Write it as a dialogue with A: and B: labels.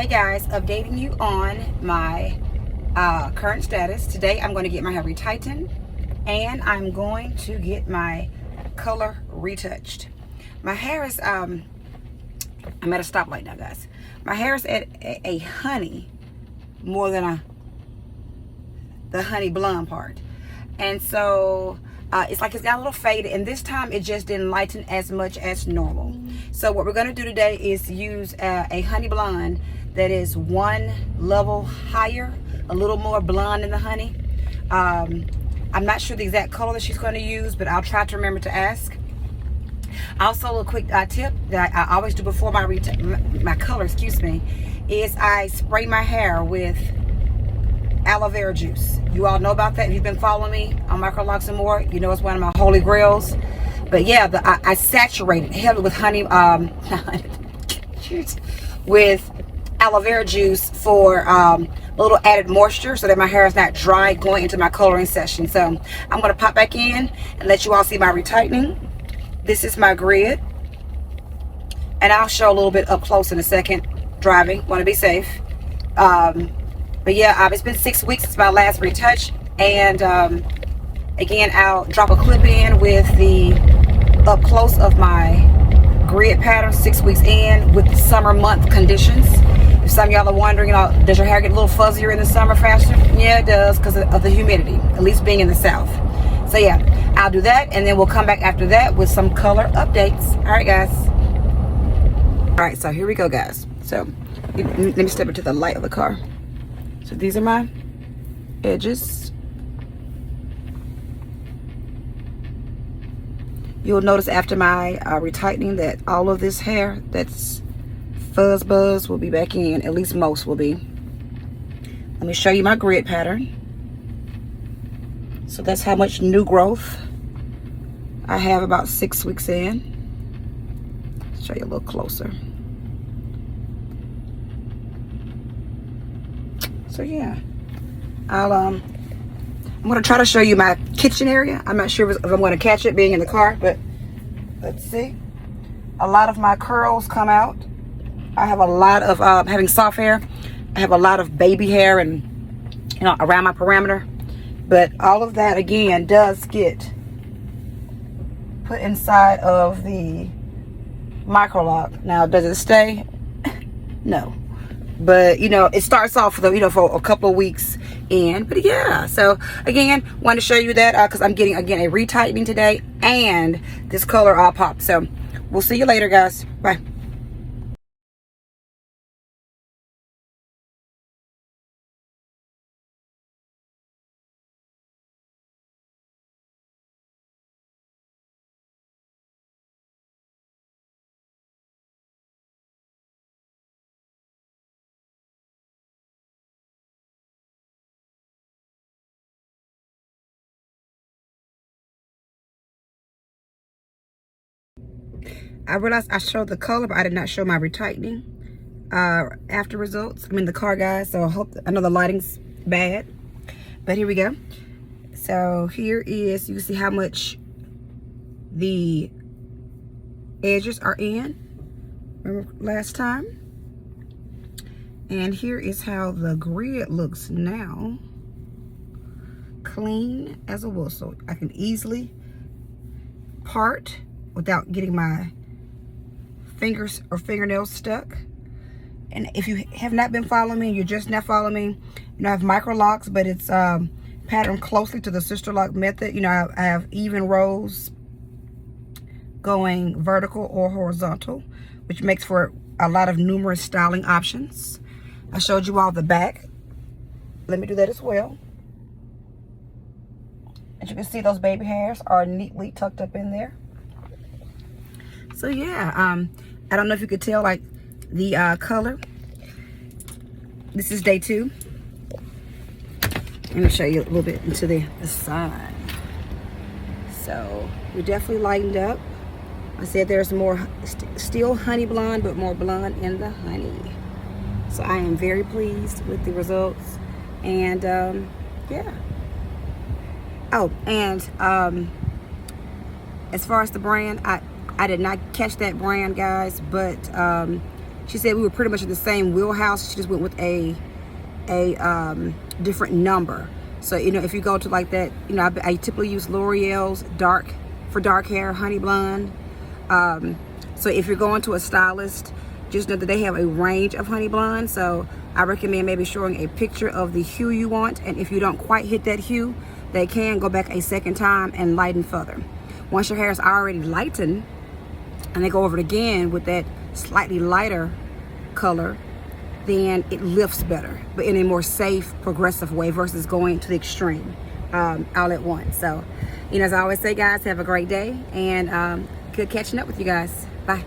A: Hey guys, updating you on my current status. Today I'm going to get my hair retightened and I'm going to get my color retouched. My hair is, I'm at a stoplight now guys. My hair is at a honey more than the honey blonde part. And so it's like it's got a little faded, and this time it just didn't lighten as much as normal. So what we're going to do today is use a honey blonde that is one level higher, a little more blonde than the honey. I'm not sure the exact color that she's going to use, but I'll try to remember to ask. Also, a little quick tip that I always do before my color, is I spray my hair with aloe vera juice. You all know about that. If you've been following me on Microlocs and more, you know it's one of my holy grails. But yeah, I saturate it heavily with honey, with aloe vera juice for a little added moisture so that my hair is not dry going into my coloring session. So I'm going to pop back in and let you all see my retightening. This is my grid, and I'll show a little bit up close in a second driving. Want to be safe. But yeah, it's been 6 weeks since my last retouch, and again, I'll drop a clip in with the up close of my grid pattern 6 weeks in with the summer month conditions. If some of y'all are wondering, does your hair get a little fuzzier in the summer faster? Yeah, it does, because of the humidity, at least being in the south. So yeah, I'll do that, and then we'll come back after that with some color updates. All right, guys. All right, so here we go, guys. So let me step into the light of the car. So these are my edges. You'll notice after my retightening that all of this hair that's fuzz buzz will be back in, at least most will be. Let me show you my grid pattern. So that's how much new growth I have about 6 weeks in. Show you a little closer. So yeah, I'm gonna try to show you my kitchen area. I'm not sure if I'm gonna catch it being in the car, but let's see. A lot of my curls come out. I have a lot of having soft hair. I have a lot of baby hair and around my perimeter, but all of that again does get put inside of the Microloc. Now, does it stay? No. But it starts off though, for a couple of weeks in. But yeah, so again, wanted to show you that because I'm getting again a retightening today, and this color all popped. So we'll see you later, guys. Bye. I realized I showed the color, but I did not show my retightening after results. I'm in the car, guys, so I know the lighting's bad, but here we go. So here is, you can see how much the edges are in. Remember last time? And here is how the grid looks now. Clean as a whistle. I can easily part without getting my fingers or fingernails stuck. And if you have not been following me, you're just now following me, I have Microlocs, but it's patterned closely to the Sisterlock method. I have even rows going vertical or horizontal, which makes for a lot of numerous styling options. I showed you all the back. Let me do that as well. As you can see, those baby hairs are neatly tucked up in there. So yeah, I don't know if you could tell, like, the color. This is day 2. Let me show you a little bit into the side. So we're definitely lightened up. I said there's more, still honey blonde, but more blonde in the honey. So I am very pleased with the results. And yeah. Oh, and as far as the brand, I did not catch that brand, guys, but She said we were pretty much in the same wheelhouse. She just went with a different number. So, you know, if you go to like that, you know, I typically use L'Oreal's for dark hair, honey blonde. So if you're going to a stylist, just know that they have a range of honey blonde. So I recommend maybe showing a picture of the hue you want. And if you don't quite hit that hue, they can go back a second time and lighten further. Once your hair is already lightened, and they go over it again with that slightly lighter color, then it lifts better, but in a more safe, progressive way versus going to the extreme all at once. So, you know, as I always say, guys, have a great day, and good catching up with you guys. Bye.